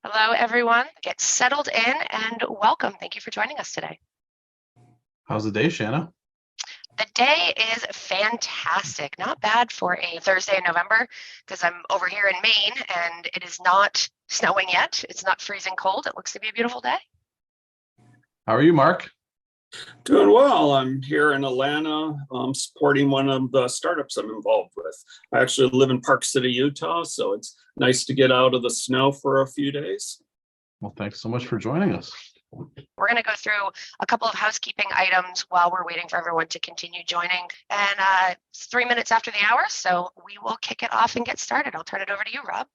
Hello, everyone. Get settled in and welcome. Thank you for joining us today. How's the day, Shanna? The day is fantastic. Not bad for a Thursday in November because I'm over here in Maine and it is not snowing yet. It's not freezing cold. It looks to be a beautiful day. How are you, Mark? Doing well. I'm here in Atlanta, supporting one of the startups I'm involved with. I actually live in Park City, Utah, so it's nice to get out of the snow for a few days. Well, thanks so much for joining us. We're going to go through a couple of housekeeping items while we're waiting for everyone to continue joining. And it's 3 minutes after the hour, so we will kick it off and get started. I'll turn it over to you, Rob.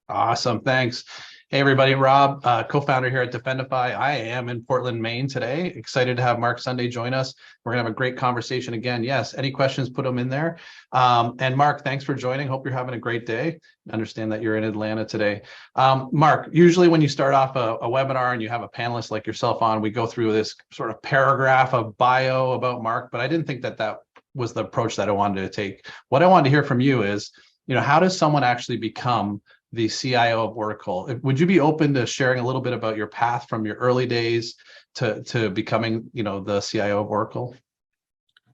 Awesome. Thanks. Hey, everybody. Rob, co-founder here at Defendify. I am in Portland, Maine today. Excited to have Mark Sunday join us. We're going to have a great conversation again. Yes. Any questions, put them in there. And Mark, thanks for joining. Hope you're having a great day. I understand that you're in Atlanta today. Mark, usually when you start off a webinar and you have a panelist like yourself on, we go through this sort of paragraph of bio about Mark, but I didn't think that was the approach that I wanted to take. What I wanted to hear from you is, how does someone actually become the CIO of Oracle? Would you be open to sharing a little bit about your path from your early days to becoming, the CIO of Oracle?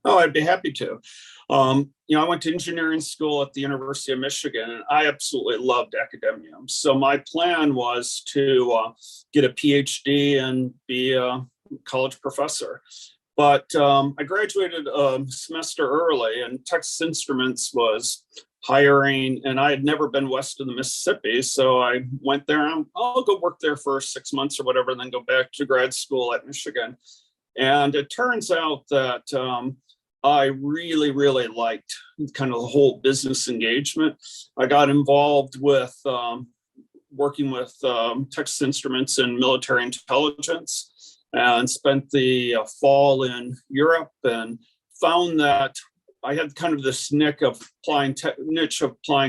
Oh, I'd be happy to. I went to engineering school at the University of Michigan, and I absolutely loved academia. So my plan was to get a PhD and be a college professor. But I graduated a semester early, and Texas Instruments was hiring, and I had never been west of the Mississippi. So I went there and I'll go work there for 6 months or whatever, and then go back to grad school at Michigan. And it turns out that I really, really liked kind of the whole business engagement. I got involved with working with Texas Instruments in military intelligence and spent the fall in Europe and found that I had kind of this niche of applying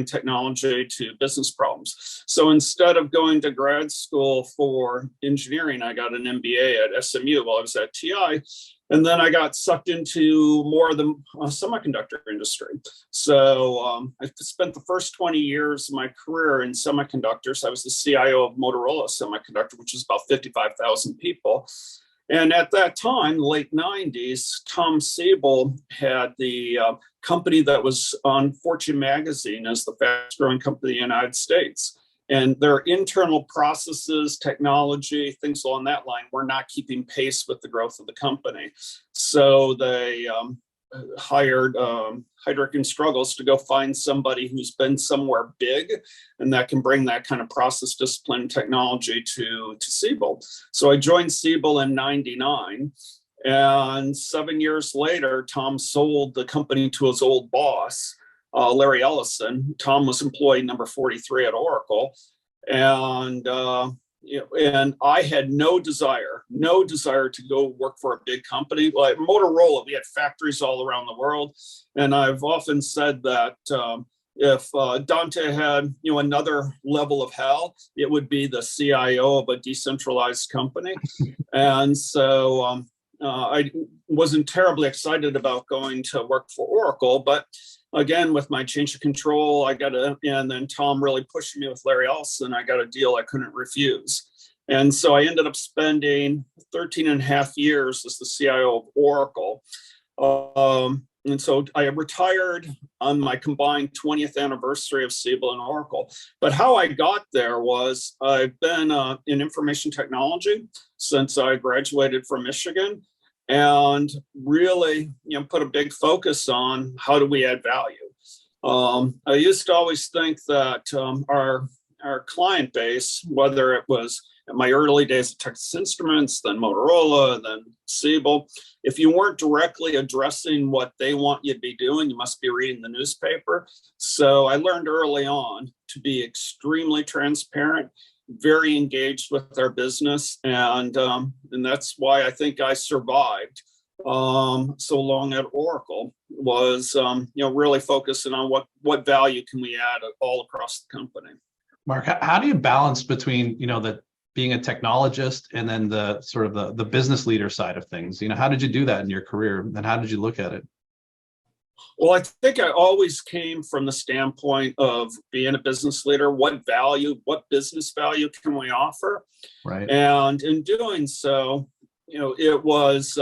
technology to business problems. So instead of going to grad school for engineering, I got an MBA at SMU while I was at TI. And then I got sucked into more of the semiconductor industry. So I spent the first 20 years of my career in semiconductors. I was the CIO of Motorola Semiconductor, which is about 55,000 people. And at that time, late 90s, Tom Siebel had the company that was on Fortune magazine as the fastest growing company in the United States. And their internal processes, technology, things along that line were not keeping pace with the growth of the company. So they hired Heidrick & Struggles to go find somebody who's been somewhere big and that can bring that kind of process discipline technology to Siebel. So I joined Siebel in 99. And 7 years later, Tom sold the company to his old boss, Larry Ellison. Tom was employee number 43 at Oracle. And and I had no desire to go work for a big company. Like Motorola, we had factories all around the world. And I've often said that if Dante had, another level of hell, it would be the CIO of a decentralized company. And so I wasn't terribly excited about going to work for Oracle, but again, with my change of control, and then Tom really pushed me with Larry Ellison, I got a deal I couldn't refuse. And so I ended up spending 13 and a half years as the CIO of Oracle. And so I retired on my combined 20th anniversary of Siebel and Oracle. But how I got there was I've been in information technology since I graduated from Michigan, and really, put a big focus on how do we add value. I used to always think that our client base, whether it was in my early days at Texas Instruments, then Motorola, then Siebel, if you weren't directly addressing what they want you to be doing, you must be reading the newspaper. So I learned early on to be extremely transparent, very engaged with our business, and that's why I think I survived so long at Oracle. Was really focusing on what value can we add all across the company. Mark, how do you balance between the being a technologist and then the sort of the business leader side of things? How did you do that in your career, and how did you look at it? Well, I think I always came from the standpoint of being a business leader. What value, what business value can we offer? Right. And in doing so, it was,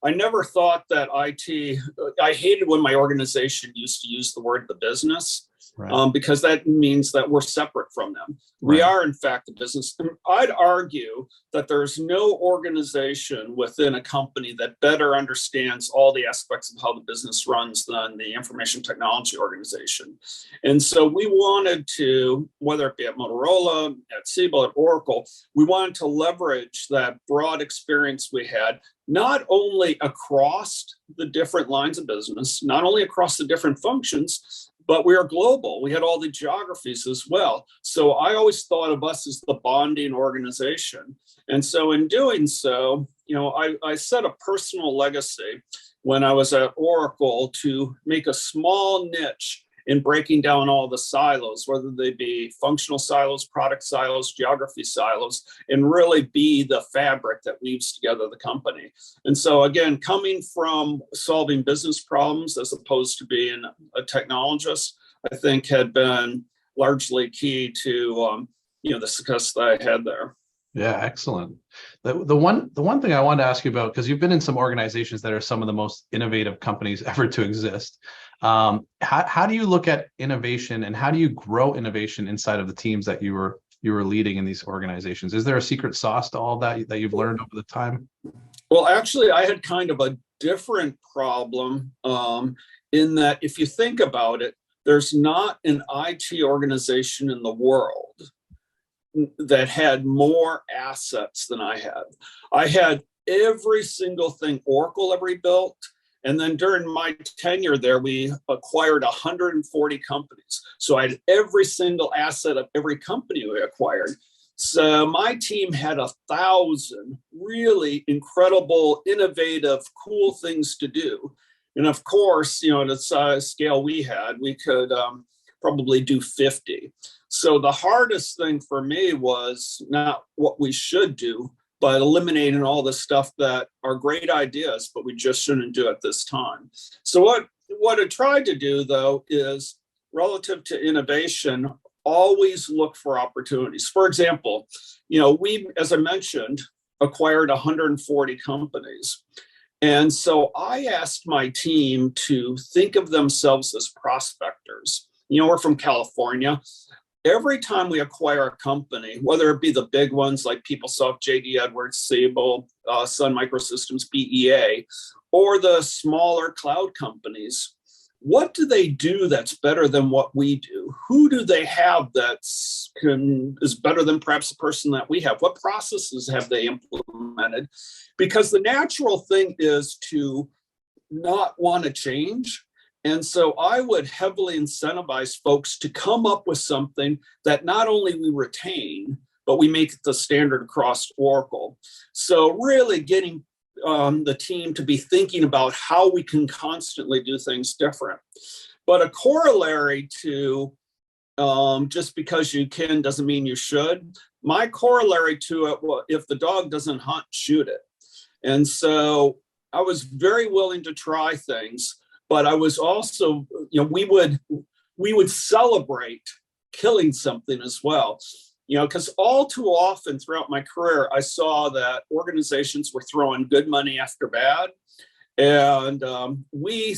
I never thought that IT, I hated when my organization used to use the word the business. Right. Because that means that we're separate from them. Right. We are, in fact, a business. I'd argue that there's no organization within a company that better understands all the aspects of how the business runs than the information technology organization. And so we wanted to, whether it be at Motorola, at Siebel, at Oracle, we wanted to leverage that broad experience we had, not only across the different lines of business, not only across the different functions, but we are global. We had all the geographies as well. So I always thought of us as the bonding organization. And so in doing so, I set a personal legacy when I was at Oracle to make a small niche in breaking down all the silos, whether they be functional silos, product silos, geography silos, and really be the fabric that weaves together the company. And so again, coming from solving business problems as opposed to being a technologist, I think had been largely key to the success that I had there. Yeah, excellent. The one thing I wanted to ask you about, because you've been in some organizations that are some of the most innovative companies ever to exist. How do you look at innovation, and how do you grow innovation inside of the teams that you were leading in these organizations? Is there a secret sauce to all that you've learned over the time? Well, actually, I had kind of a different problem in that if you think about it, there's not an IT organization in the world that had more assets than I had. I had every single thing Oracle ever built. And then during my tenure there, we acquired 140 companies. So I had every single asset of every company we acquired. So my team had 1,000 really incredible, innovative, cool things to do. And of course, at the size scale we had, we could probably do 50. So the hardest thing for me was not what we should do, but eliminating all the stuff that are great ideas, but we just shouldn't do at this time. So what I tried to do, though, is relative to innovation, always look for opportunities. For example, we, as I mentioned, acquired 140 companies. And so I asked my team to think of themselves as prospectors. We're from California. Every time we acquire a company, whether it be the big ones like PeopleSoft, JD Edwards, Siebel, Sun Microsystems, BEA, or the smaller cloud companies, what do they do that's better than what we do? Who do they have is better than perhaps the person that we have? What processes have they implemented? Because the natural thing is to not want to change. And so I would heavily incentivize folks to come up with something that not only we retain, but we make it the standard across Oracle. So really getting the team to be thinking about how we can constantly do things different. But a corollary to just because you can doesn't mean you should. My corollary to it, well, if the dog doesn't hunt, shoot it. And so I was very willing to try things. But I was also, we would celebrate killing something as well, because all too often throughout my career, I saw that organizations were throwing good money after bad. And we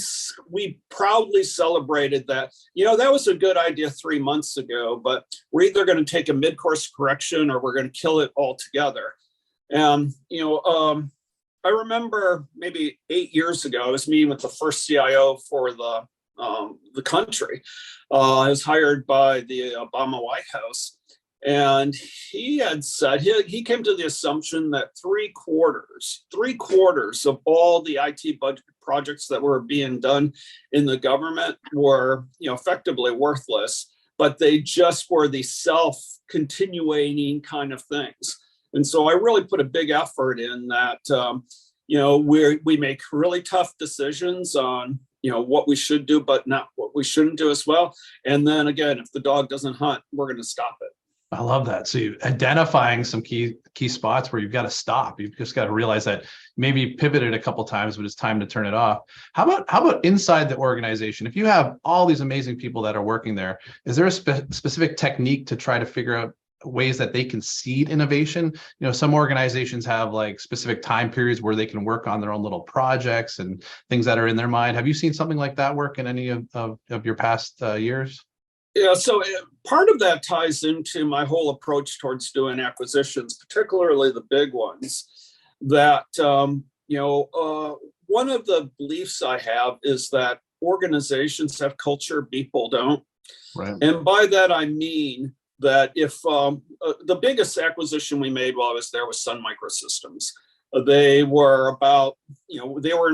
proudly celebrated that, that was a good idea 3 months ago, but we're either going to take a mid-course correction or we're going to kill it altogether. And, I remember maybe 8 years ago, I was meeting with the first CIO for the country. I was hired by the Obama White House, and he had said he came to the assumption that three quarters of all the IT budget projects that were being done in the government were, effectively worthless, but they just were the self-continuating kind of things. And so I really put a big effort in that, we make really tough decisions on, what we should do, but not what we shouldn't do as well. And then again, if the dog doesn't hunt, we're going to stop it. I love that. So you identifying some key spots where you've got to stop. You've just got to realize that maybe you pivoted a couple times, but it's time to turn it off. How about inside the organization? If you have all these amazing people that are working there, is there a specific technique to try to figure out ways that they can seed innovation? Some organizations have like specific time periods where they can work on their own little projects and things that are in their mind. Have you seen something like that work in any of your past years? Yeah, so part of that ties into my whole approach towards doing acquisitions, particularly the big ones. That one of the beliefs I have is that organizations have culture, people don't. Right. And by that I mean that if the biggest acquisition we made while I was there was Sun Microsystems. They were in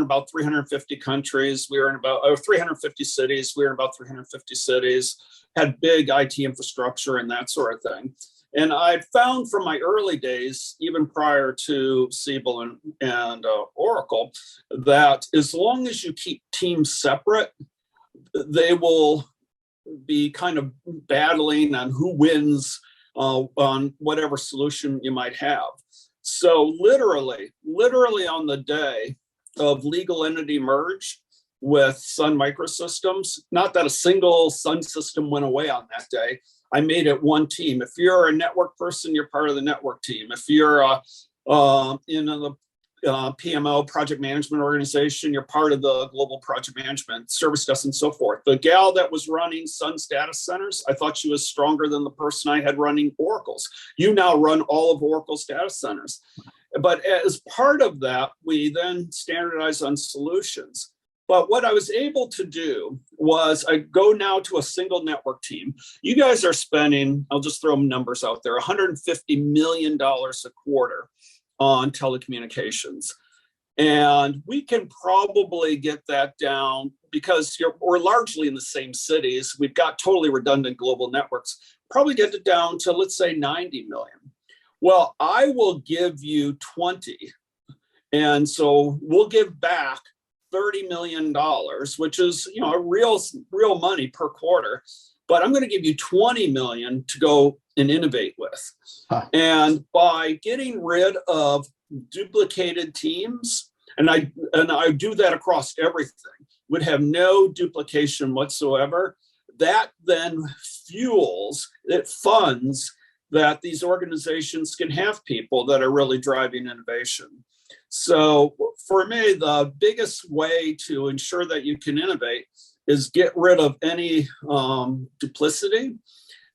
about 350 countries. We were in about 350 cities. We were in about 350 cities, had big IT infrastructure and that sort of thing. And I found from my early days, even prior to Siebel and Oracle, that as long as you keep teams separate, they will be kind of battling on who wins on whatever solution you might have. So literally on the day of legal entity merge with Sun Microsystems, not that a single Sun system went away on that day. I made it one team. If you're a network person, you're part of the network team. If you're in the PMO, project management organization, you're part of the global project management, service desk, and so forth. The gal that was running Sun's data centers, I thought she was stronger than the person I had running Oracle's. You now run all of Oracle's data centers. But as part of that, we then standardized on solutions. But what I was able to do was I go now to a single network team. You guys are spending, I'll just throw numbers out there, $150 million a quarter on telecommunications. And we can probably get that down because we're largely in the same cities. We've got totally redundant global networks, probably get it down to, let's say, 90 million. Well, I will give you 20. And so we'll give back $30 million, which is, real money per quarter. But I'm going to give you 20 million to go and innovate with. Huh. And by getting rid of duplicated teams, and I do that across everything, would have no duplication whatsoever. That then funds that these organizations can have people that are really driving innovation. So for me, the biggest way to ensure that you can innovate is get rid of any duplicity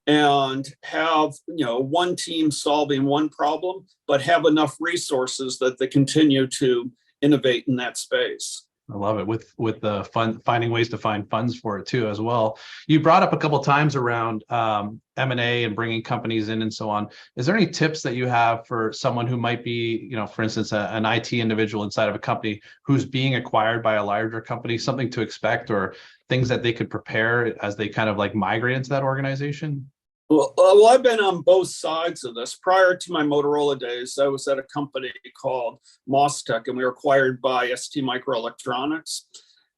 and have one team solving one problem, but have enough resources that they continue to innovate in that space. I love it, with the finding ways to find funds for it too as well. You brought up a couple of times around M&A and bringing companies in and so on. Is there any tips that you have for someone who might be, for instance, an IT individual inside of a company who's being acquired by a larger company, something to expect or things that they could prepare as they kind of like migrate into that organization? Well, I've been on both sides of this. Prior to my Motorola days, I was at a company called Mostech, and we were acquired by ST Microelectronics.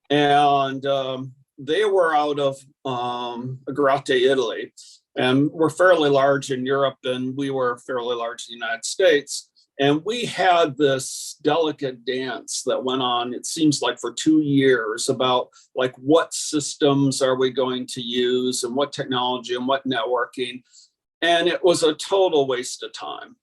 And they were out of Agrate, Italy. And we're fairly large in Europe, and we were fairly large in the United States. And we had this delicate dance that went on, it seems like for 2 years, about like what systems are we going to use and what technology and what networking. And it was a total waste of time.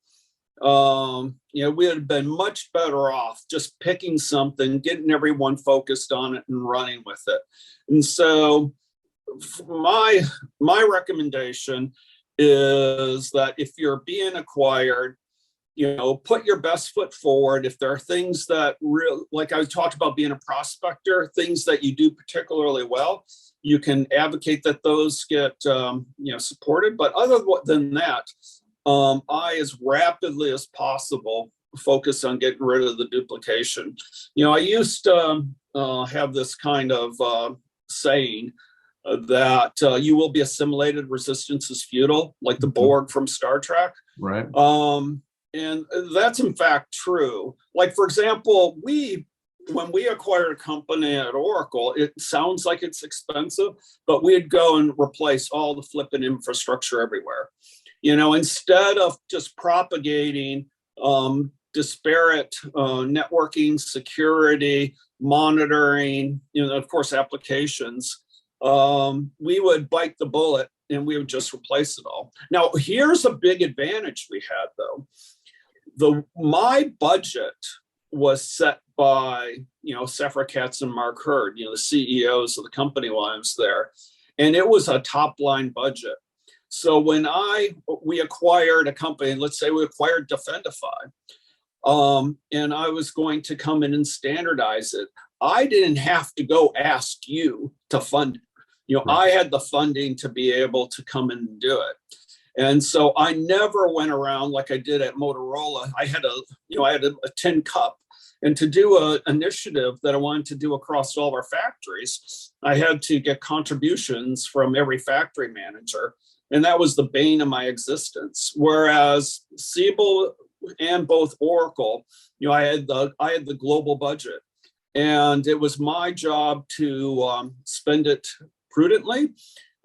We had been much better off just picking something, getting everyone focused on it and running with it. And so my recommendation is that if you're being acquired, put your best foot forward. If there are things that like I talked about being a prospector, things that you do particularly well, you can advocate that those get, supported. But other than that, I, as rapidly as possible, focus on getting rid of the duplication. I used to have this kind of saying that you will be assimilated, resistance is futile, like the Borg from Star Trek. Right. And that's in fact true. Like, for example, when we acquired a company at Oracle, it sounds like it's expensive, but we'd go and replace all the flipping infrastructure everywhere. Instead of just propagating disparate networking, security, monitoring, of course, applications, we would bite the bullet and we would just replace it all. Now, here's a big advantage we had, though. My budget was set by, Safra Katz and Mark Hurd, the CEOs of the company while I was there. And it was a top line budget. So when we acquired a company, let's say we acquired Defendify, and I was going to come in and standardize it, I didn't have to go ask you to fund it. I had the funding to be able to come in and do it. And so I never went around like I did at Motorola. I had a tin cup. And to do an initiative that I wanted to do across all of our factories, I had to get contributions from every factory manager. And that was the bane of my existence. Whereas Siebel and both Oracle, I had the global budget. And it was my job to spend it prudently.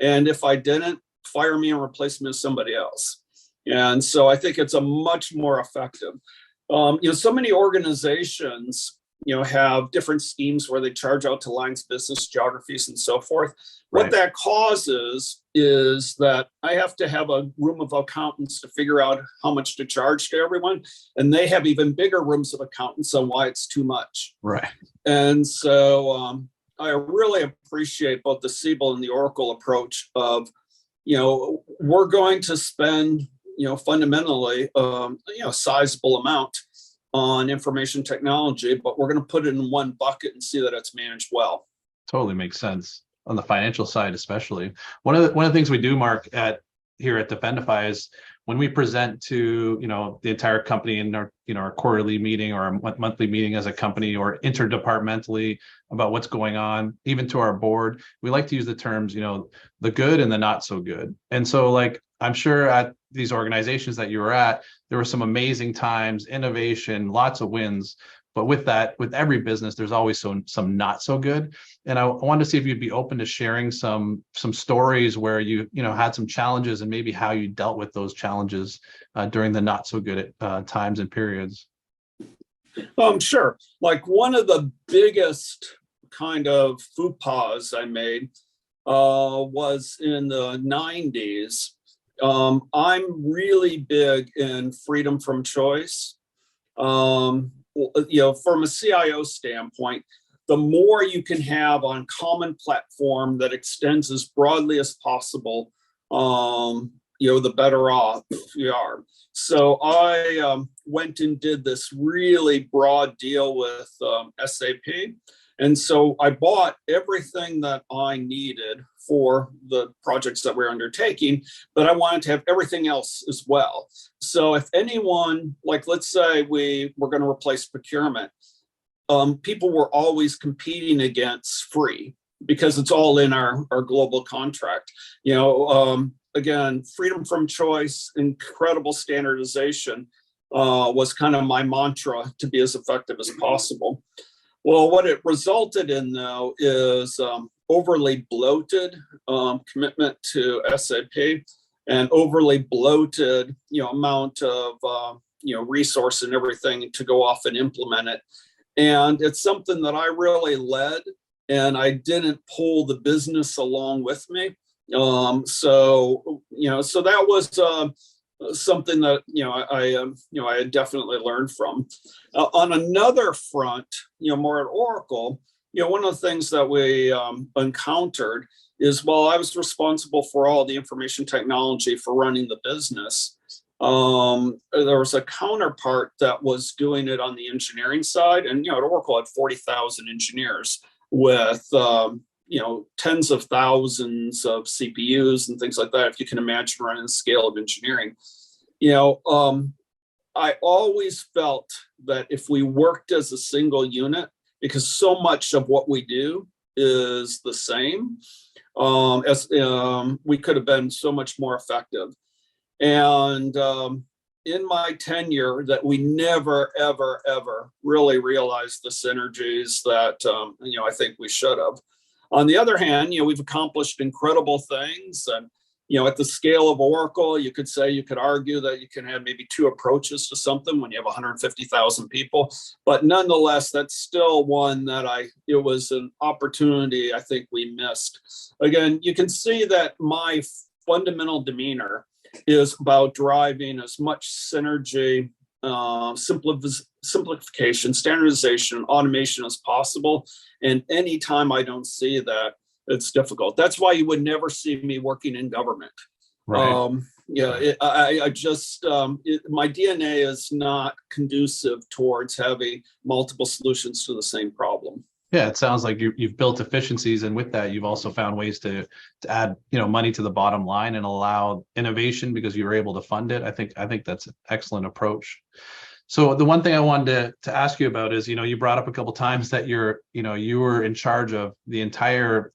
And if I didn't, fire me and replace me with somebody else. And so I think it's a much more effective. So many organizations, have different schemes where they charge out to lines of business, geographies, and so forth. Right. What that causes is that I have to have a room of accountants to figure out how much to charge to everyone. And they have even bigger rooms of accountants on why it's too much. Right. And so I really appreciate both the Siebel and the Oracle approach of, we're going to spend, fundamentally, a sizable amount on information technology, but we're going to put it in one bucket and see that it's managed well. Totally makes sense on the financial side, especially. One of the things we do, Mark, here at Defendify is when we present to the entire company in our quarterly meeting or our monthly meeting as a company or interdepartmentally about what's going on, even to our board, we like to use the terms the good and the not so good. And so, like, I'm sure at these organizations that you were at, there were some amazing times, innovation, lots of wins. But with every business, there's always some not so good. And I wanted to see if you'd be open to sharing some stories where you had some challenges and maybe how you dealt with those challenges during the not so good times and periods. Sure. Like one of the biggest kind of faux pas I made was in the 90s. I'm really big in freedom from choice. From a CIO standpoint, the more you can have on common platform that extends as broadly as possible, the better off you are. So I went and did this really broad deal with SAP. And so I bought everything that I needed for the projects that we're undertaking, but I wanted to have everything else as well. So if anyone, like let's say we were going to replace procurement, people were always competing against free because it's all in our global contract. Again, freedom from choice, incredible standardization was kind of my mantra to be as effective as possible. Well, what it resulted in, though, is overly bloated commitment to SAP and overly bloated, amount of, resource and everything to go off and implement it. And it's something that I really led, and I didn't pull the business along with me. So that was something that I had definitely learned from. On another front, more at Oracle, one of the things that we encountered is while I was responsible for all the information technology for running the business, there was a counterpart that was doing it on the engineering side, and at Oracle had 40,000 engineers with tens of thousands of CPUs and things like that, if you can imagine running the scale of engineering. I always felt that if we worked as a single unit, because so much of what we do is the same, we could have been so much more effective. And in my tenure, that we never, ever, ever really realized the synergies that I think we should have. On the other hand, we've accomplished incredible things, and At the scale of Oracle, you could argue that you can have maybe two approaches to something when you have 150,000 people, but nonetheless, that's still one that it was an opportunity I think we missed. Again, you can see that my fundamental demeanor is about driving as much synergy, simplification, standardization, automation as possible. And anytime I don't see that, it's difficult. That's why you would never see me working in government. Right. I just, my DNA is not conducive towards having multiple solutions to the same problem. Yeah, it sounds like you've built efficiencies, and with that, you've also found ways to add money to the bottom line and allow innovation because you were able to fund it. I think that's an excellent approach. So the one thing I wanted to ask you about is, you brought up a couple of times that you were in charge of the entire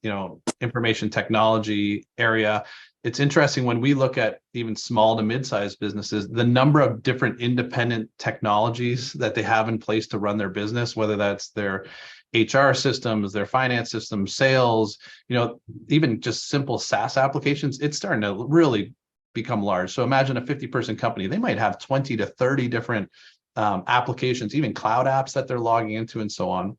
information technology area. It's interesting when we look at even small to mid-sized businesses, the number of different independent technologies that they have in place to run their business, whether that's their HR systems, their finance systems, sales, even just simple SaaS applications, it's starting to really become large. So imagine a 50-person company, they might have 20 to 30 different applications, even cloud apps that they're logging into and so on.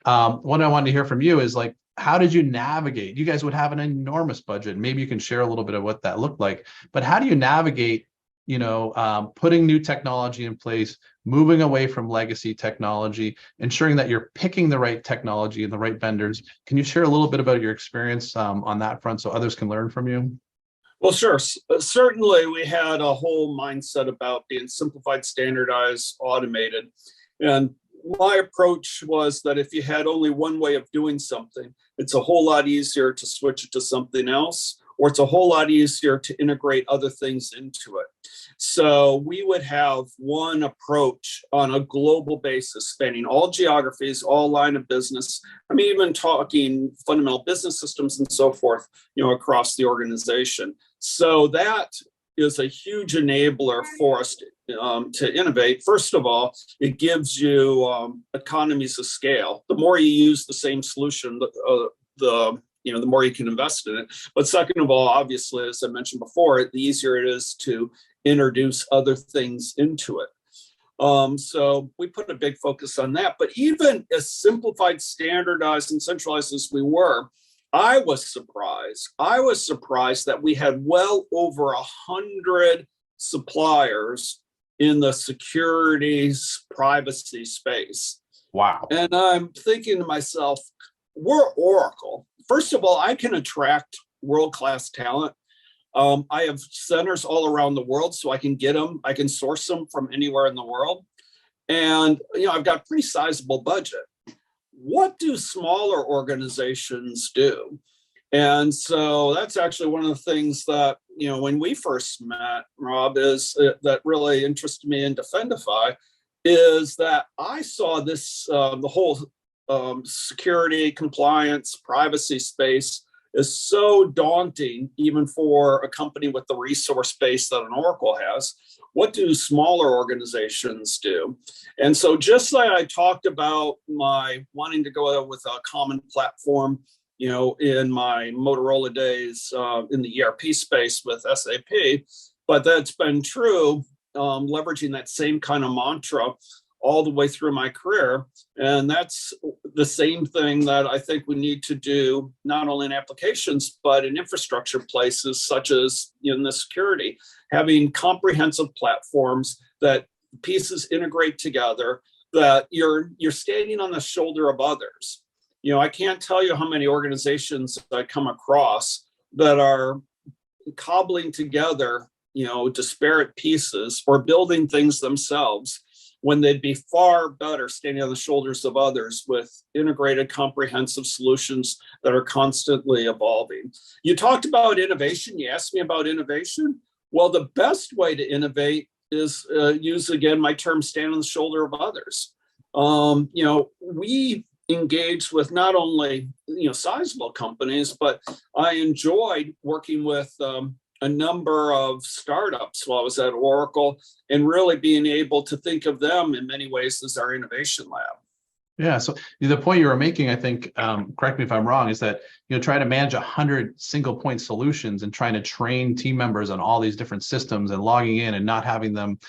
What I wanted to hear from you is like, how did you navigate? You guys would have an enormous budget. Maybe you can share a little bit of what that looked like, but how do you navigate putting new technology in place, moving away from legacy technology, ensuring that you're picking the right technology and the right vendors? Can you share a little bit about your experience on that front so others can learn from you? Well, sure. Certainly, we had a whole mindset about being simplified, standardized, automated. And my approach was that if you had only one way of doing something, it's a whole lot easier to switch it to something else, or it's a whole lot easier to integrate other things into it. So we would have one approach on a global basis, spanning all geographies, all line of business. I mean, even talking fundamental business systems and so forth, across the organization. So that is a huge enabler for us to innovate. First of all, it gives you economies of scale. The more you use the same solution, the more you can invest in it. But second of all, obviously, as I mentioned before, the easier it is to introduce other things into it. So we put a big focus on that. But even as simplified, standardized, and centralized as we were, I was surprised. That we had well over 100 suppliers in the security privacy space. Wow. And I'm thinking to myself, we're Oracle. First of all, I can attract world-class talent. I have centers all around the world, so I can get them. I can source them from anywhere in the world. And, I've got a pretty sizable budget. What do smaller organizations do? And so that's actually one of the things that, when we first met, Rob, is that really interested me in Defendify, is that I saw this, the whole security, compliance, privacy space is so daunting, even for a company with the resource base that an Oracle has. What do smaller organizations do? And so just like I talked about my wanting to go with a common platform, in my Motorola days in the ERP space with SAP, but that's been true, leveraging that same kind of mantra all the way through my career. And that's the same thing that I think we need to do, not only in applications, but in infrastructure places, such as in the security, having comprehensive platforms that pieces integrate together, that you're standing on the shoulder of others. I can't tell you how many organizations I come across that are cobbling together, disparate pieces or building things themselves, when they'd be far better standing on the shoulders of others with integrated, comprehensive solutions that are constantly evolving. You talked about innovation. You asked me about innovation. Well, the best way to innovate is use, again, my term, stand on the shoulder of others. We engaged with not only, sizable companies, but I enjoyed working with a number of startups while I was at Oracle, and really being able to think of them in many ways as our innovation lab. Yeah. So the point you were making, I think, correct me if I'm wrong, is that, trying to manage 100 single point solutions and trying to train team members on all these different systems and logging in and not having them,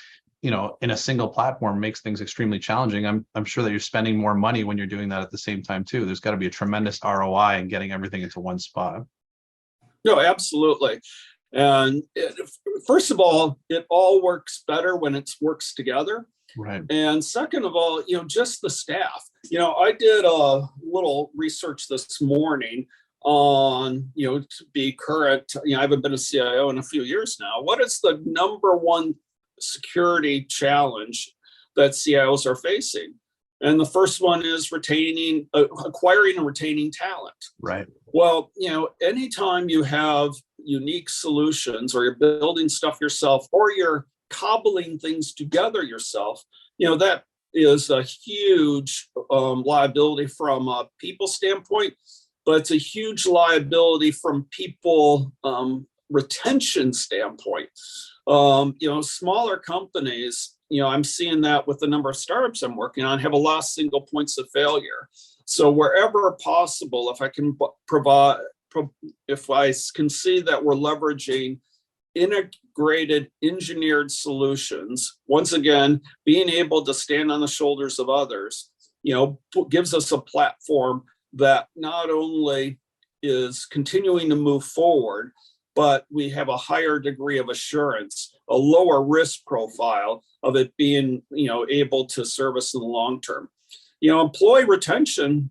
in a single platform makes things extremely challenging. I'm sure that you're spending more money when you're doing that at the same time too. There's got to be a tremendous ROI in getting everything into one spot. No, absolutely. And first of all, it all works better when it works together. Right. And second of all, just the staff. I did a little research this morning on, to be current. I haven't been a CIO in a few years now. What is the number one security challenge that CIOs are facing? And the first one is acquiring and retaining talent. Right. Well, anytime you have unique solutions, or you're building stuff yourself, or you're cobbling things together yourself, that is a huge liability from a people standpoint, but it's a huge liability from people retention standpoint. Smaller companies, I'm seeing that with the number of startups I'm working on, have a lot of single points of failure. So wherever possible, if I can if I can see that we're leveraging integrated engineered solutions, once again, being able to stand on the shoulders of others, gives us a platform that not only is continuing to move forward, but we have a higher degree of assurance, a lower risk profile of it being, able to service in the long term. Employee retention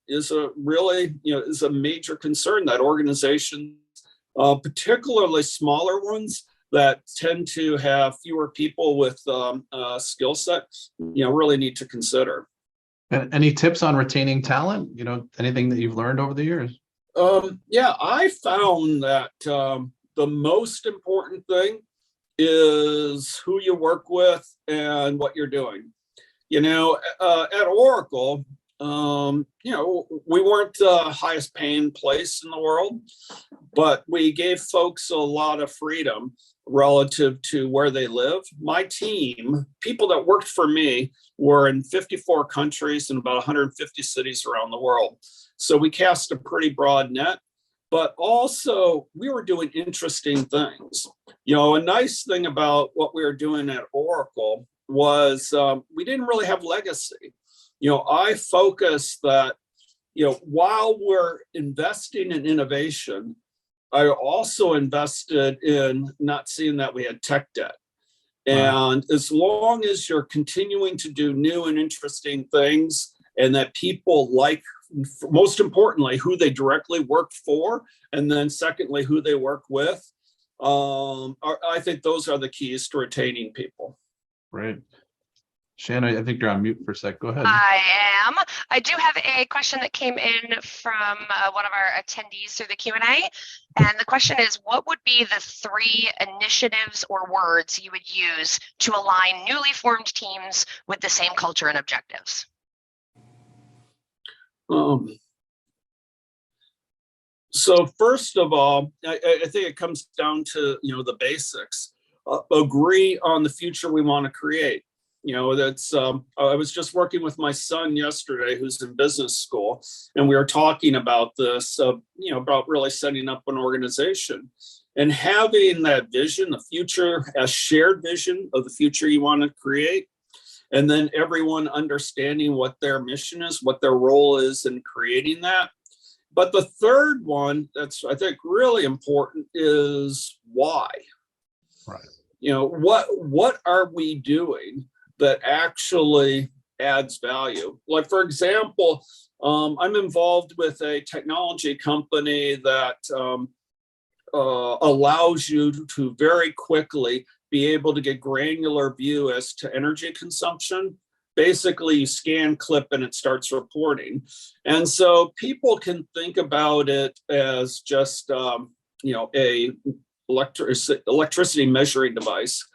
is a major concern that organizations, particularly smaller ones that tend to have fewer people with skill set, really need to consider. And any tips on retaining talent? Anything that you've learned over the years? I found that the most important thing is who you work with and what you're doing. At Oracle, we weren't the highest paying place in the world, but we gave folks a lot of freedom relative to where they live. My team, people that worked for me, were in 54 countries and about 150 cities around the world. So we cast a pretty broad net, but also we were doing interesting things. A nice thing about what we were doing at Oracle was we didn't really have legacy. I focus that, while we're investing in innovation, I also invested in not seeing that we had tech debt. And as long as you're continuing to do new and interesting things, and that people like, most importantly, who they directly work for, and then secondly, who they work with, I think those are the keys to retaining people. Right. Shannon, I think you're on mute for a sec. Go ahead. I am. I do have a question that came in from one of our attendees through the Q&A. And the question is, what would be the 3 initiatives or words you would use to align newly formed teams with the same culture and objectives? So first of all, I think it comes down to, the basics. Agree on the future we want to create. That's I was just working with my son yesterday, who's in business school, and we were talking about this, about really setting up an organization and having that vision, the future, a shared vision of the future you want to create. And then everyone understanding what their mission is, what their role is in creating that. But the third one that's, I think, really important is why. Right. What are we doing that actually adds value? Like, for example, I'm involved with a technology company that allows you to very quickly be able to get granular view as to energy consumption. Basically, you scan, clip, and it starts reporting. And so people can think about it as just a electricity measuring device.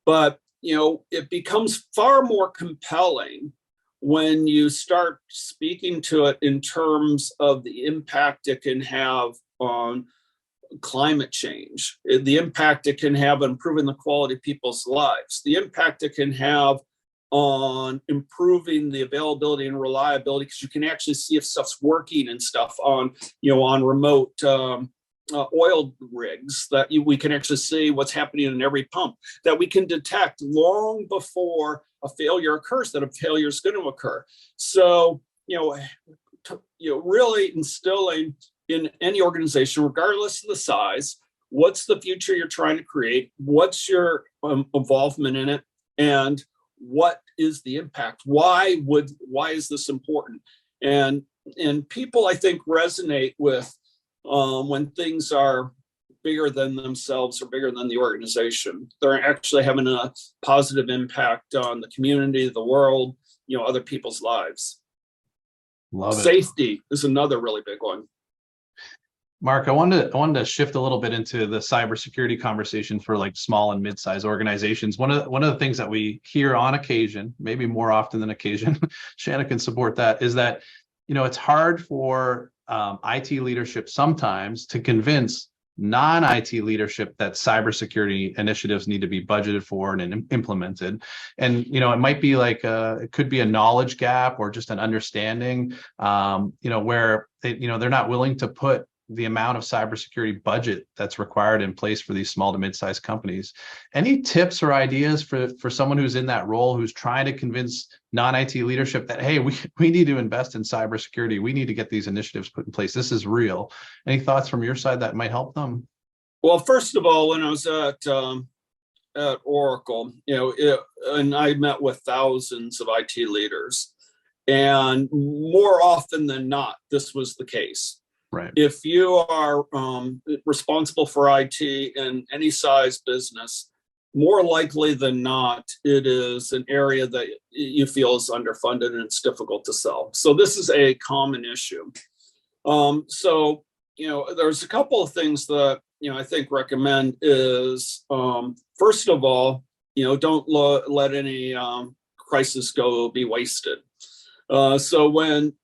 But it becomes far more compelling when you start speaking to it in terms of the impact it can have on climate change, the impact it can have on improving the quality of people's lives, the impact it can have on improving the availability and reliability, because you can actually see if stuff's working and stuff on, on remote oil rigs, that we can actually see what's happening in every pump, that we can detect long before a failure occurs, that a failure is going to occur. So, really instilling in any organization, regardless of the size, what's the future you're trying to create, what's your involvement in it, and what is the impact? Why is this important? And people, I think, resonate with when things are bigger than themselves or bigger than the organization. They're actually having a positive impact on the community, the world, other people's lives. Love it. Safety is another really big one. Mark, I wanted to shift a little bit into the cybersecurity conversation for like small and mid-sized organizations. One of the things that we hear on occasion, maybe more often than occasion, Shanna can support that, is that it's hard for IT leadership sometimes to convince non-IT leadership that cybersecurity initiatives need to be budgeted for and implemented. And, it might be like, it could be a knowledge gap or just an understanding, where they're not willing to put the amount of cybersecurity budget that's required in place for these small to mid-sized companies. Any tips or ideas for someone who's in that role, who's trying to convince non-IT leadership that, hey, we need to invest in cybersecurity. We need to get these initiatives put in place. This is real. Any thoughts from your side that might help them? Well, first of all, when I was at Oracle, and I met with thousands of IT leaders, and more often than not, this was the case. Right. If you are responsible for IT in any size business, more likely than not, it is an area that you feel is underfunded and it's difficult to sell. So this is a common issue. So, there's a couple of things that, I think recommend is, first of all, don't let any crisis be wasted. So when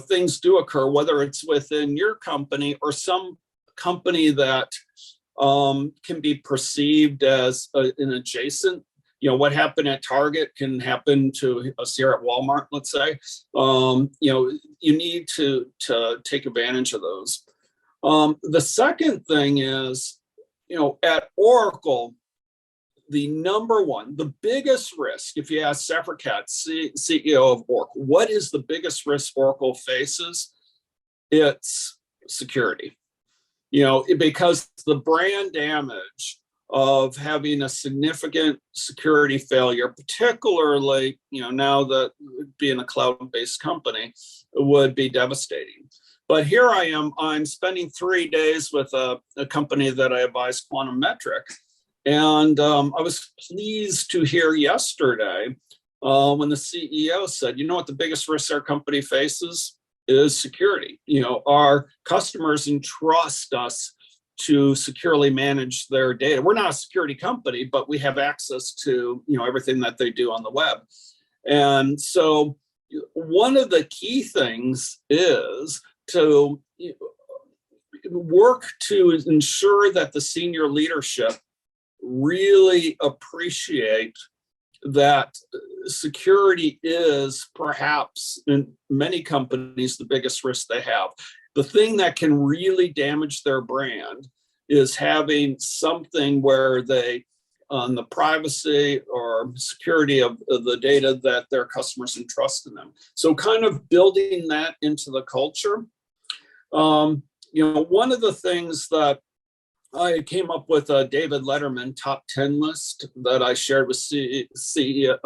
things do occur, whether it's within your company or some company that can be perceived as an adjacent, what happened at Target can happen to us here at Walmart, let's say. You need to take advantage of those. The second thing is, at Oracle, the biggest risk, if you ask Safra Catz, CEO of Oracle, what is the biggest risk Oracle faces? It's security. Because the brand damage of having a significant security failure, particularly, now that being a cloud-based company, would be devastating. But here I am, I'm spending 3 days with a company that I advise, Quantum Metric. And I was pleased to hear yesterday when the CEO said, what the biggest risk our company faces is security. Our customers entrust us to securely manage their data. We're not a security company, but we have access to everything that they do on the web. And so one of the key things is to work to ensure that the senior leadership really appreciate that security is perhaps in many companies the biggest risk they have. The thing that can really damage their brand is having something where they, on the privacy or security of the data that their customers entrust in them. So kind of building that into the culture. One of the things that I came up with a David Letterman top 10 list that I shared with CIOs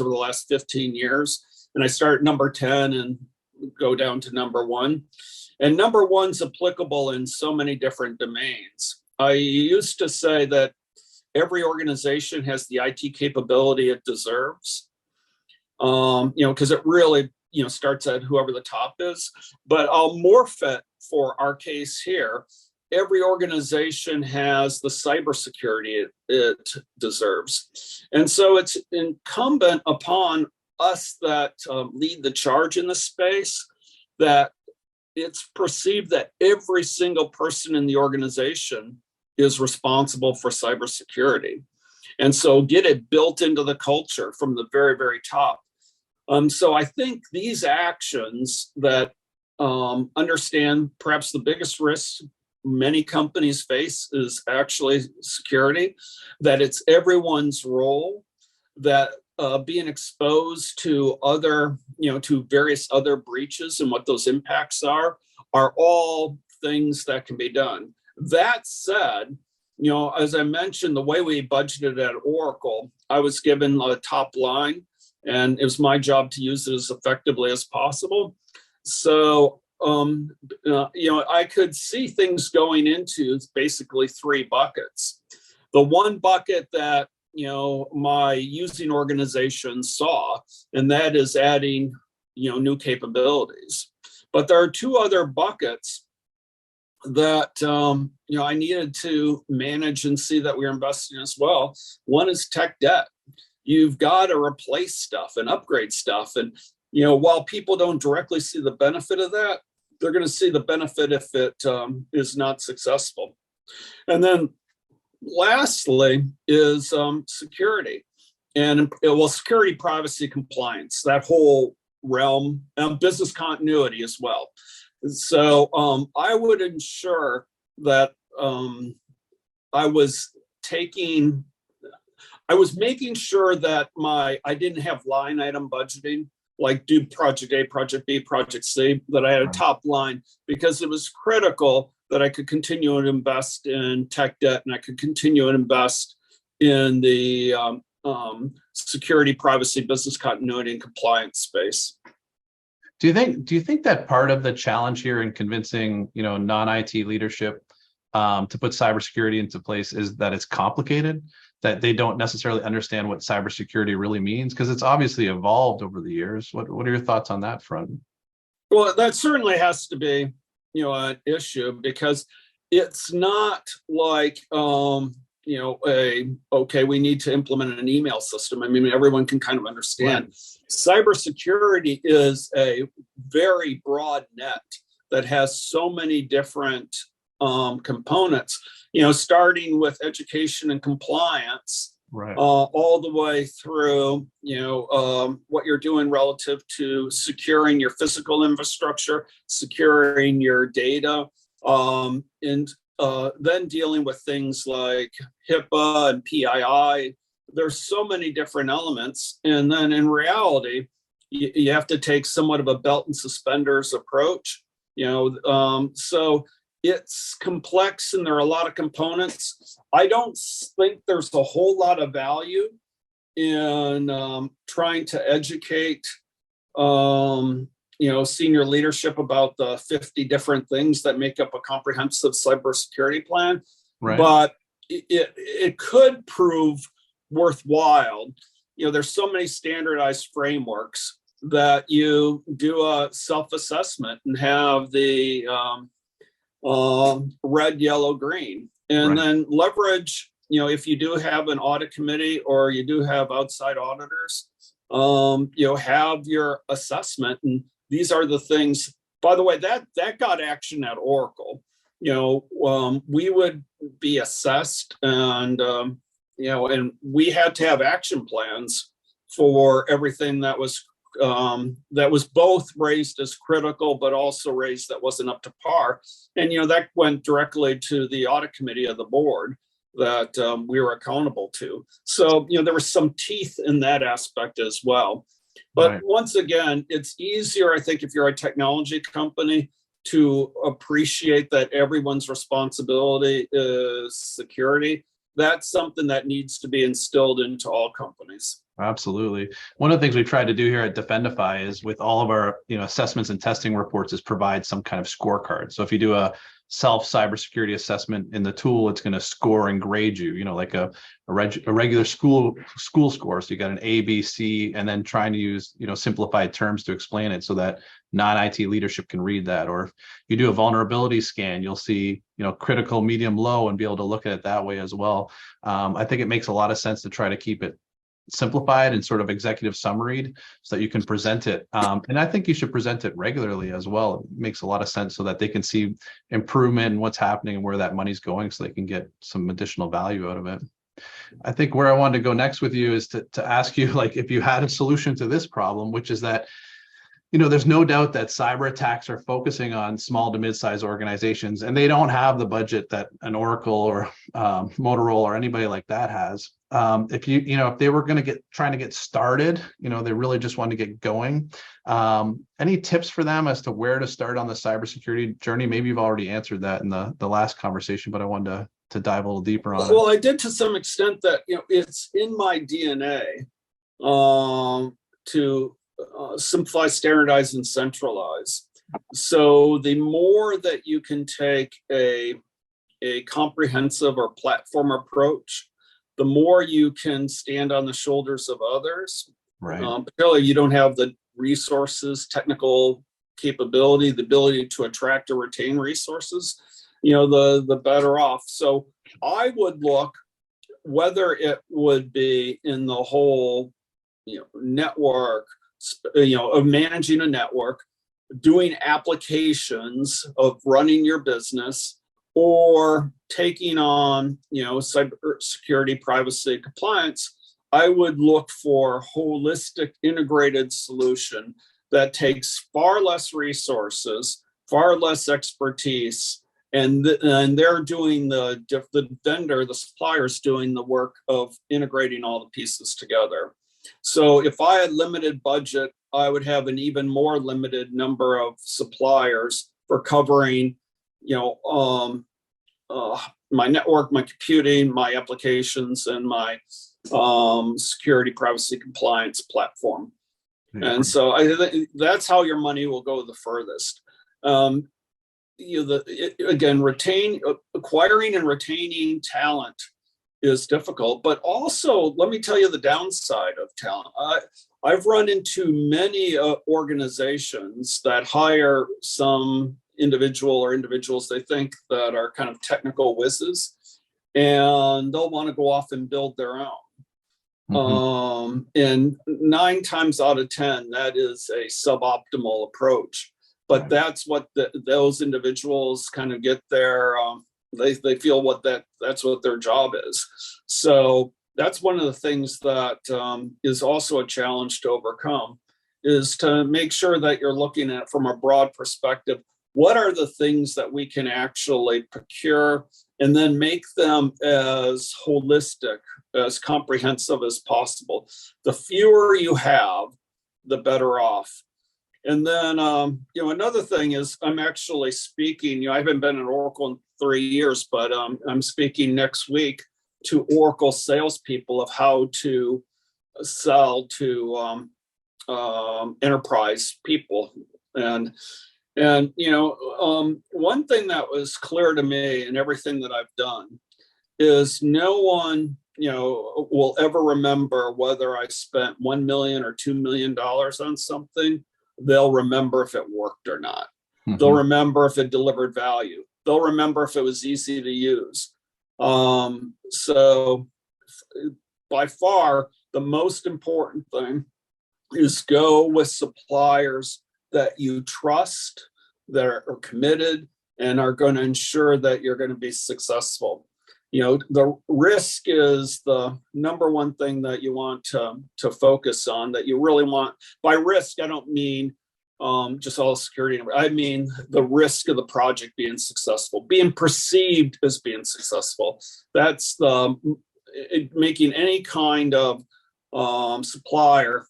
over the last 15 years. And I start number 10 and go down to number 1. And number 1's applicable in so many different domains. I used to say that every organization has the IT capability it deserves, because it really, starts at whoever the top is. But I'll morph it for our case here. Every organization has the cybersecurity it deserves. And so it's incumbent upon us that lead the charge in this space, that it's perceived that every single person in the organization is responsible for cybersecurity. And so get it built into the culture from the very, very top. So I think these actions that understand perhaps the biggest risk many companies face is actually security, that it's everyone's role, that being exposed to other, to various other breaches and what those impacts are all things that can be done. That said, as I mentioned, the way we budgeted at Oracle, I was given a top line, and it was my job to use it as effectively as possible. So, I could see things going into basically 3 buckets. The one bucket that, my using organization saw, and that is adding, new capabilities. But there are 2 other buckets that, I needed to manage and see that we're investing as well. One is tech debt. You've got to replace stuff and upgrade stuff. And, while people don't directly see the benefit of that, they're going to see the benefit if it is not successful. And then lastly is security. And security, privacy, compliance, that whole realm, business continuity as well. So I would ensure that I was making sure that I didn't have line item budgeting, like do project A, project B, project C, that I had a top line, because it was critical that I could continue to invest in tech debt, and I could continue to invest in the security, privacy, business continuity, and compliance space. Do you think that part of the challenge here in convincing, non-IT leadership to put cybersecurity into place is that it's complicated, that they don't necessarily understand what cybersecurity really means? Because it's obviously evolved over the years. What are your thoughts on that front? Well, that certainly has to be, an issue, because it's not like, okay, we need to implement an email system. I mean, everyone can kind of understand. Right. Cybersecurity is a very broad net that has so many different components, starting with education and compliance, right, all the way through, what you're doing relative to securing your physical infrastructure, securing your data, and then dealing with things like HIPAA and PII. There's so many different elements. And then in reality, you have to take somewhat of a belt and suspenders approach, so it's complex and there are a lot of components. I don't think there's a whole lot of value in trying to educate, senior leadership about the 50 different things that make up a comprehensive cybersecurity plan. Right. But it could prove worthwhile. There's so many standardized frameworks that you do a self-assessment and have the red, yellow, green, and right, then leverage, if you do have an audit committee or you do have outside auditors, have your assessment. And these are the things, by the way, that got action at Oracle. We would be assessed, and, and we had to have action plans for everything that was both raised as critical, but also raised that wasn't up to par. And, that went directly to the audit committee of the board that we were accountable to. So, there was some teeth in that aspect as well. But right, once again, it's easier, I think, if you're a technology company, to appreciate that everyone's responsibility is security. That's something that needs to be instilled into all companies. Absolutely. One of the things we try to do here at Defendify is, with all of our assessments and testing reports, is provide some kind of scorecard. So if you do a self cybersecurity assessment in the tool, it's going to score and grade you, like a regular school score. So you got an A, B, C, and then trying to use simplified terms to explain it so that non-IT leadership can read that. Or if you do a vulnerability scan, you'll see critical, medium, low, and be able to look at it that way as well. I think it makes a lot of sense to try to keep it simplified and sort of executive summaried so that you can present it. And I think you should present it regularly as well. It makes a lot of sense so that they can see improvement and what's happening and where that money's going, so they can get some additional value out of it. I think where I wanted to go next with you is to ask you, like, if you had a solution to this problem, which is that, there's no doubt that cyber attacks are focusing on small to mid-sized organizations, and they don't have the budget that an Oracle or Motorola or anybody like that has. If they were going to trying to get started, they really just want to get going. Any tips for them as to where to start on the cybersecurity journey? Maybe you've already answered that in the last conversation, but I wanted to dive a little deeper on it. Well, I did to some extent that, it's in my DNA to simplify, standardize, and centralize. So the more that you can take a comprehensive or platform approach, the more you can stand on the shoulders of others. Right. Particularly, you don't have the resources, technical capability, the ability to attract or retain resources, the better off. So I would look whether it would be in the whole, network, of managing a network, doing applications of running your business, or taking on, cybersecurity, privacy, compliance. I would look for a holistic, integrated solution that takes far less resources, far less expertise, and they're doing the vendor, the supplier's doing the work of integrating all the pieces together. So if I had limited budget, I would have an even more limited number of suppliers for covering, my network, my computing, my applications, and my security, privacy, compliance platform. Mm-hmm. And so I think that's how your money will go the furthest. Acquiring and retaining talent is difficult, but also let me tell you the downside of talent. I've run into many organizations that hire some individual or individuals they think that are kind of technical whizzes, and they'll want to go off and build their own. Mm-hmm. And 9 times out of 10, that is a suboptimal approach. But that's what those individuals kind of get their, they feel that's what their job is. So that's one of the things that is also a challenge to overcome, is to make sure that you're looking at it from a broad perspective. What are the things that we can actually procure, and then make them as holistic, as comprehensive as possible? The fewer you have, the better off. And then, another thing is I'm actually speaking, I haven't been at Oracle in 3 years, but I'm speaking next week to Oracle salespeople of how to sell to enterprise people. And one thing that was clear to me in everything that I've done is no one, will ever remember whether I spent $1 million or $2 million on something. They'll remember if it worked or not. Mm-hmm. They'll remember if it delivered value. They'll remember if it was easy to use. So by far, the most important thing is go with suppliers that you trust, that are committed, and are going to ensure that you're going to be successful. The risk is the number one thing that you want to focus on, that you really want. By risk, I don't mean just all security. I mean the risk of the project being successful, being perceived as being successful. That's making any kind of supplier.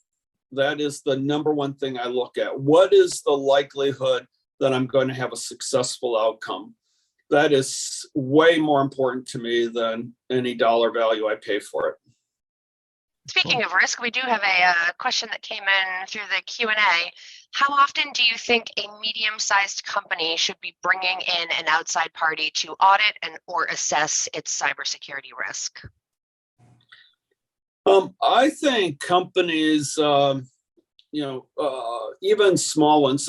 That is the number one thing I look at. What is the likelihood that I'm going to have a successful outcome? That is way more important to me than any dollar value I pay for it. Speaking of risk, we do have a question that came in through the Q&A. How often do you think a medium-sized company should be bringing in an outside party to audit or assess its cybersecurity risk? I think companies, even small ones,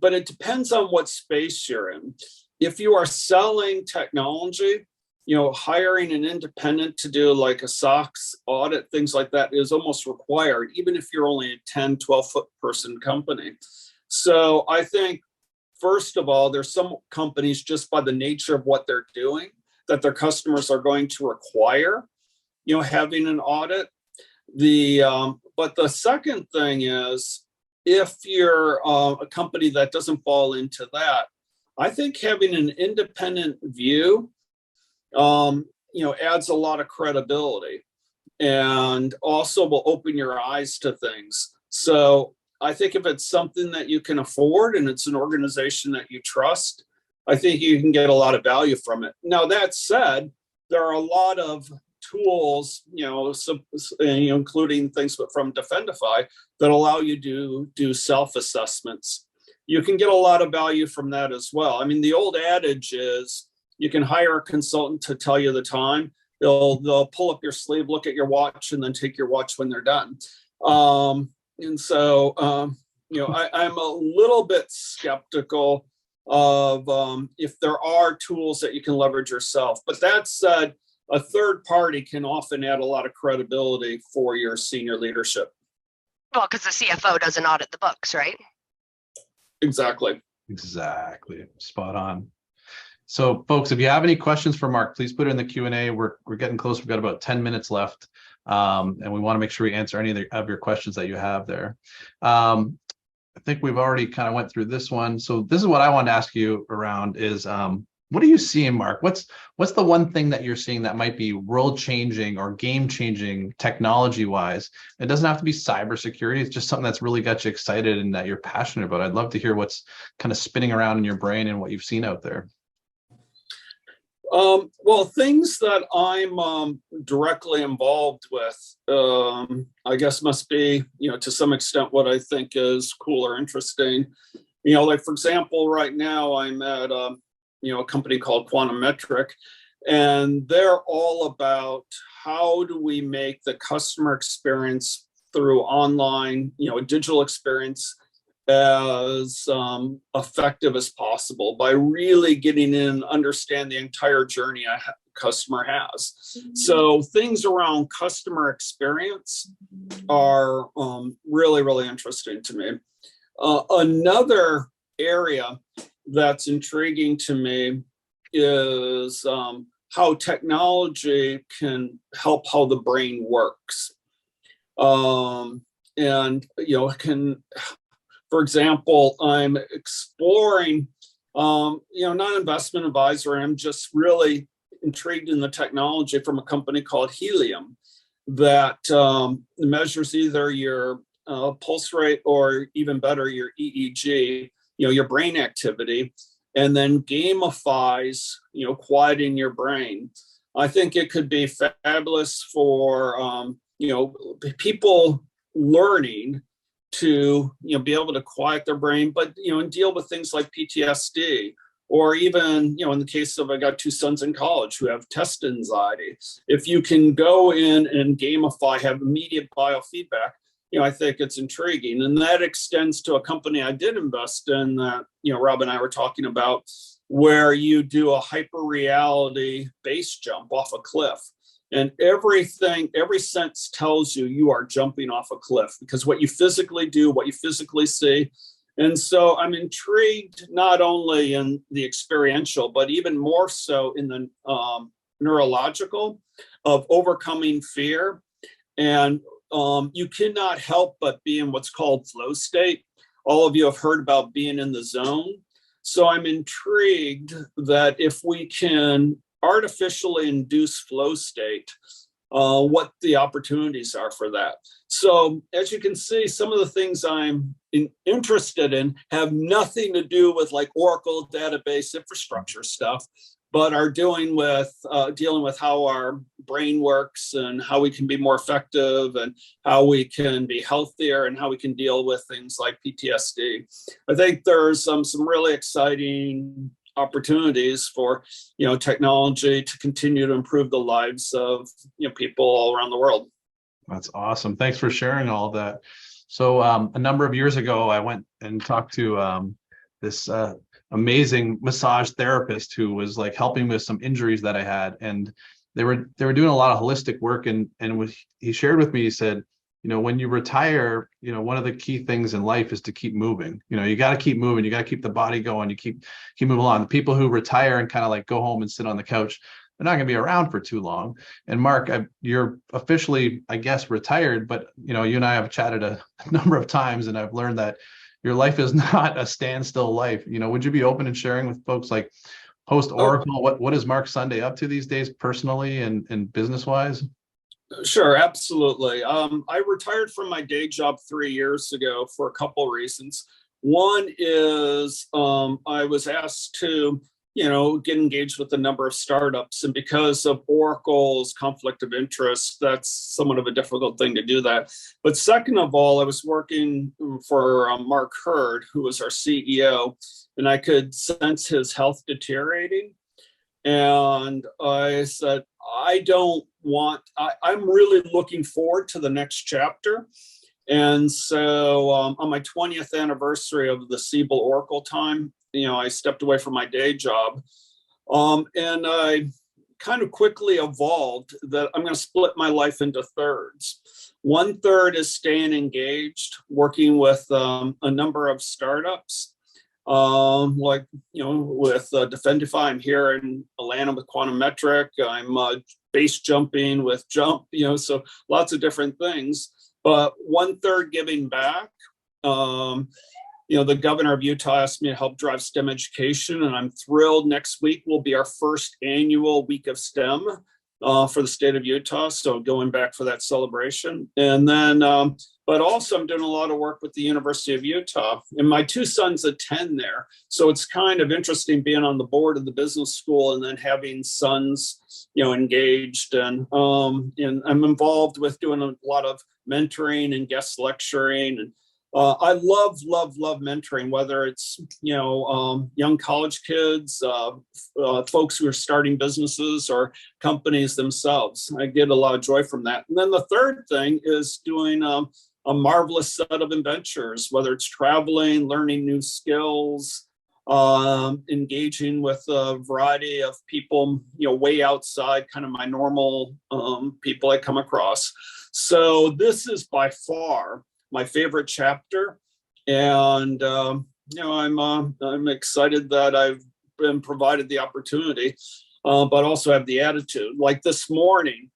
but it depends on what space you're in. If you are selling technology, hiring an independent to do like a SOX audit, things like that is almost required, even if you're only a 10, 12-foot person company. So I think, first of all, there's some companies, just by the nature of what they're doing, that their customers are going to require having an audit. But the second thing is, if you're a company that doesn't fall into that, I think having an independent view, adds a lot of credibility, and also will open your eyes to things. So I think if it's something that you can afford and it's an organization that you trust, I think you can get a lot of value from it. Now, that said, there are a lot of tools, including things from Defendify, that allow you to do self-assessments. You can get a lot of value from that as well. I mean, the old adage is you can hire a consultant to tell you the time. They'll pull up your sleeve, look at your watch, and then take your watch when they're done. I'm a little bit skeptical of if there are tools that you can leverage yourself. But that said, a third party can often add a lot of credibility for your senior leadership. Well, because the CFO doesn't audit the books, right? Exactly. Spot on. So folks, if you have any questions for Mark, please put it in the Q&A. We're getting close. We've got about 10 minutes left. And we want to make sure we answer any of your questions that you have there. I think we've already kind of went through this one. So this is what I wanted to ask you around is, what are you seeing, Mark? What's the one thing that you're seeing that might be world-changing or game-changing technology-wise? It doesn't have to be cybersecurity. It's just something that's really got you excited and that you're passionate about. I'd love to hear what's kind of spinning around in your brain and what you've seen out there. Well, things that I'm directly involved with, I guess must be, to some extent what I think is cool or interesting. Like, for example, right now I'm at a company called Quantum Metric, and they're all about how do we make the customer experience through online, a digital experience, as effective as possible by really getting in and understand the entire journey a customer has. So things around customer experience are really, really interesting to me. Another area that's intriguing to me is how technology can help how the brain works. For example, I'm exploring, not an investment advisor. I'm just really intrigued in the technology from a company called Helium that measures either your pulse rate or, even better, your EEG, your brain activity, and then gamifies, quieting your brain. I think it could be fabulous for, people learning to be able to quiet their brain, but and deal with things like PTSD, or even in the case of, I got two sons in college who have test anxiety. If you can go in and gamify, have immediate biofeedback, I think it's intriguing, and that extends to a company I did invest in that Rob and I were talking about, where you do a hyper reality base jump off a cliff. And every sense tells you are jumping off a cliff, because what you physically do, what you physically see. And so I'm intrigued not only in the experiential, but even more so in the neurological of overcoming fear. And you cannot help but be in what's called flow state. All of you have heard about being in the zone. So I'm intrigued that if we can artificially induce flow state, what the opportunities are for that. So as you can see, some of the things I'm interested in have nothing to do with like Oracle database infrastructure stuff, but are dealing with how our brain works and how we can be more effective and how we can be healthier and how we can deal with things like PTSD. I think there's some really exciting opportunities for technology to continue to improve the lives of people all around the world. That's awesome. Thanks for sharing all of that. So a number of years ago, I went and talked to this amazing massage therapist who was like helping with some injuries that I had, and they were doing a lot of holistic work. And he shared with me, he said, when you retire, one of the key things in life is to keep moving. You got to keep moving. You got to keep the body going. You keep moving along. The people who retire and kind of like go home and sit on the couch, they're not going to be around for too long. And Mark, you're officially, I guess, retired, but you and I have chatted a number of times, and I've learned that your life is not a standstill life. Would you be open in sharing with folks, like post Oracle, what is Mark Sunday up to these days, personally and business wise? Sure, absolutely. I retired from my day job 3 years ago for a couple of reasons. One is I was asked to, get engaged with a number of startups, and because of Oracle's conflict of interest, that's somewhat of a difficult thing to do that. But second of all, I was working for Mark Hurd, who was our CEO, and I could sense his health deteriorating. And I said, I'm really looking forward to the next chapter. And so on my 20th anniversary of the Siebel Oracle time, I stepped away from my day job. And I kind of quickly evolved that I'm going to split my life into thirds. 1/3 is staying engaged, working with a number of startups. With Defendify, I'm here in Atlanta with Quantum Metric. I'm base jumping with Jump, so lots of different things. But 1/3 giving back. The governor of Utah asked me to help drive STEM education, and I'm thrilled. Next week will be our first annual week of STEM for the state of Utah. So going back for that celebration. And then, but also I'm doing a lot of work with the University of Utah, and my 2 sons attend there. So it's kind of interesting being on the board of the business school and then having sons, engaged. And I'm involved with doing a lot of mentoring and guest lecturing. And I love mentoring, whether it's, young college kids, folks who are starting businesses, or companies themselves. I get a lot of joy from that. And then the third thing is doing a marvelous set of adventures, whether it's traveling, learning new skills, engaging with a variety of people, way outside kind of my normal people I come across. So this is by far my favorite chapter, and I'm excited that I've been provided the opportunity, but also have the attitude. Like this morning,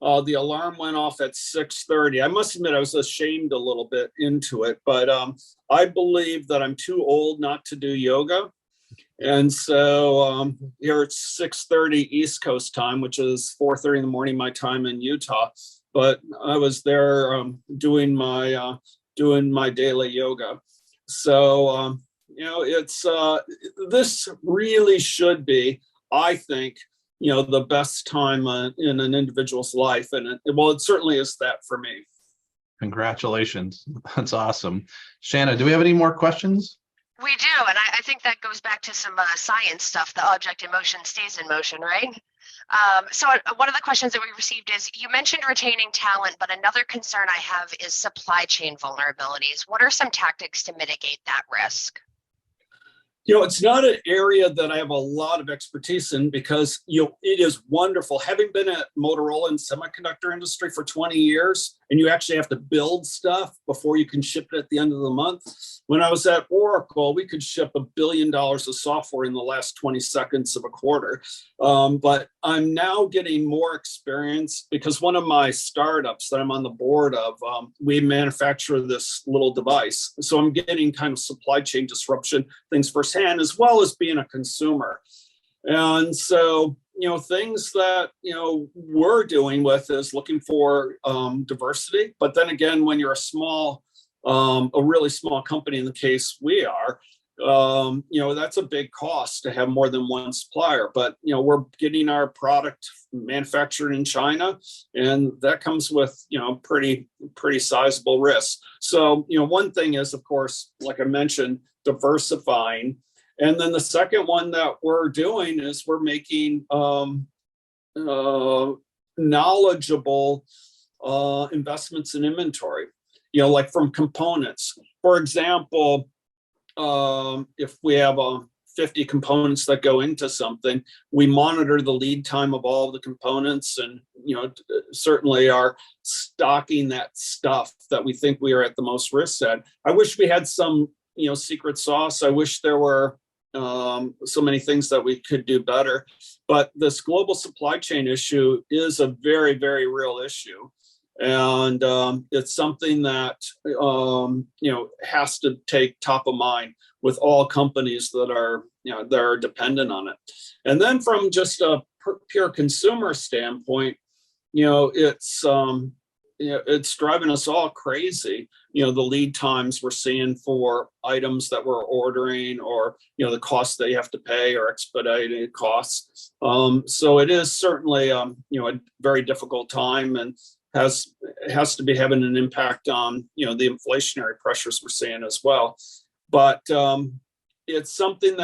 the alarm went off at 6:30. I must admit I was ashamed a little bit into it, but I believe that I'm too old not to do yoga. And so here it's 6:30 East Coast time, which is 4:30 in the morning my time in Utah. But I was there doing my daily yoga. So it's this really should be, I think, the best time in an individual's life, and it certainly is that for me. Congratulations, that's awesome. Shanna, do we have any more questions? We do, and I think that goes back to some science stuff. The object in motion stays in motion, right? So one of the questions that we received is, you mentioned retaining talent, but another concern I have is supply chain vulnerabilities. What are some tactics to mitigate that risk? It's not an area that I have a lot of expertise in, because, it is wonderful. Having been at Motorola and semiconductor industry for 20 years, and you actually have to build stuff before you can ship it at the end of the month. When I was at Oracle, we could ship $1 billion of software in the last 20 seconds of a quarter. But I'm now getting more experience, because one of my startups that I'm on the board of, we manufacture this little device. So I'm getting kind of supply chain disruption things firsthand, as well as being a consumer. And so, things that, we're doing with is looking for diversity. But then again, when you're a really small company, in the case we are, that's a big cost to have more than one supplier. But, we're getting our product manufactured in China, and that comes with, pretty sizable risk. So, one thing is, of course, like I mentioned, diversifying. And then the second one that we're doing is we're making knowledgeable investments in inventory, like from components. For example, if we have 50 components that go into something, we monitor the lead time of all the components, and certainly are stocking that stuff that we think we are at the most risk at. I wish we had some secret sauce. I wish there were so many things that we could do better. But this global supply chain issue is a very, very real issue. And it's something that, has to take top of mind with all companies that are dependent on it. And then from just a pure consumer standpoint, it's driving us all crazy. The lead times we're seeing for items that we're ordering, or the costs they have to pay, or expedited costs. So it is certainly a very difficult time, and has to be having an impact on the inflationary pressures we're seeing as well. But it's something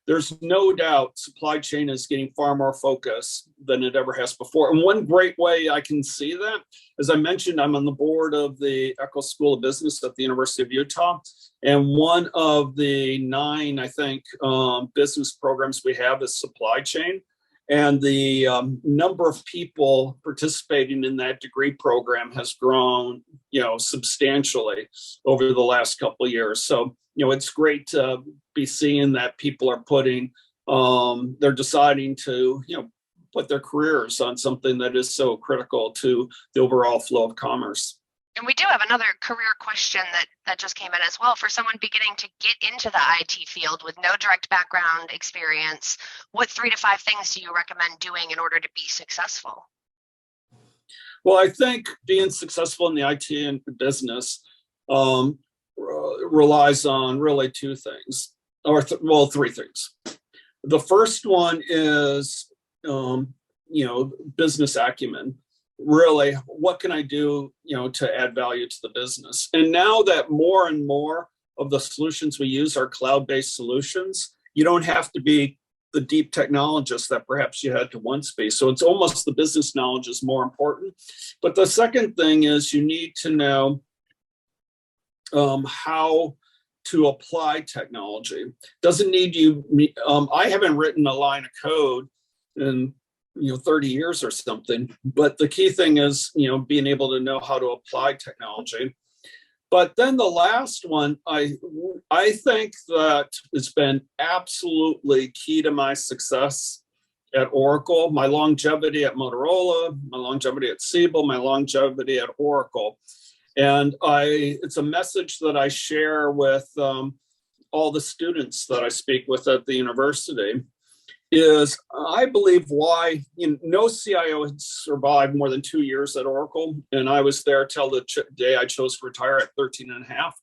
there's no doubt supply chain is getting far more focus than it ever has before. And one great way I can see that, as I mentioned, I'm on the board of the Echo School of Business at the University of Utah. And one of the 9, I think, business programs we have is supply chain. And the number of people participating in that degree program has grown, substantially over the last couple of years. So, it's great to be seeing that people are they're deciding to, put their careers on something that is so critical to the overall flow of commerce. And we do have another career question that just came in as well. For someone beginning to get into the IT field with no direct background experience, what 3 to 5 things do you recommend doing in order to be successful? Well, I think being successful in the IT and business relies on really 2 things, or 3 things. The first one is, business acumen. Really, what can I do, to add value to the business? And now that more and more of the solutions we use are cloud-based solutions, you don't have to be the deep technologist that perhaps you had to once be. So it's almost the business knowledge is more important. But the second thing is you need to know how to apply technology. Doesn't need you. I haven't written a line of code in 30 years or something. But the key thing is, being able to know how to apply technology. But then the last one, I think that it's been absolutely key to my success at Oracle, my longevity at Motorola, my longevity at Siebel, my longevity at Oracle. And it's a message that I share with all the students that I speak with at the university. Is I believe why no CIO had survived more than 2 years at Oracle, and I was there till the day I chose to retire at 13 and a half,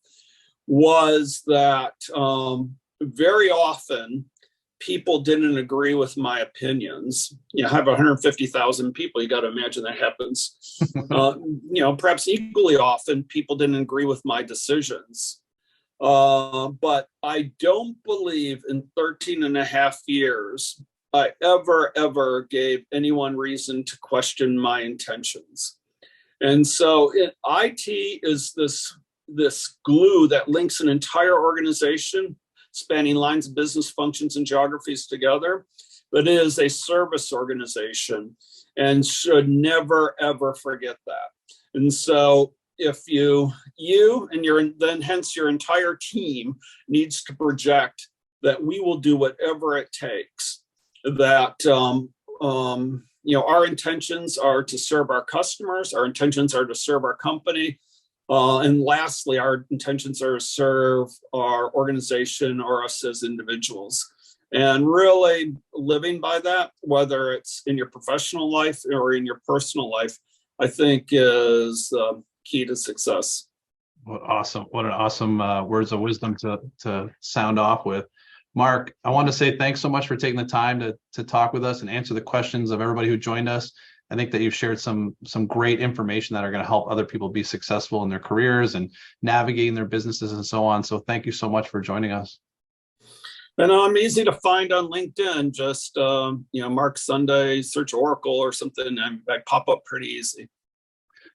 was that very often people didn't agree with my opinions. I have 150,000 people. You got to imagine that happens. Perhaps equally often people didn't agree with my decisions. But I don't believe in 13 and a half years I ever gave anyone reason to question my intentions. And so IT is this glue that links an entire organization spanning lines of business functions and geographies together, but it is a service organization and should never, ever forget that. And so if you and hence your entire team needs to project that we will do whatever it takes, that our intentions are to serve our customers, our intentions are to serve our company, and lastly, our intentions are to serve our organization or us as individuals. And really living by that, whether it's in your professional life or in your personal life, I think is key to success. What an awesome words of wisdom to sound off with. Mark, I want to say thanks so much for taking the time to talk with us and answer the questions of everybody who joined us. I think that you've shared some great information that are going to help other people be successful in their careers and navigating their businesses and so on. So thank you so much for joining us. And I'm easy to find on LinkedIn. Just Mark Sunday, search Oracle or something, and I pop up pretty easy.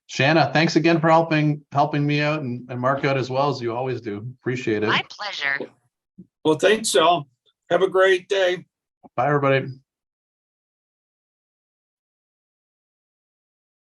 Shanna, thanks again for helping me out and Mark out as well as you always do. Appreciate it. My pleasure. Well, thanks, y'all. Have a great day. Bye, everybody.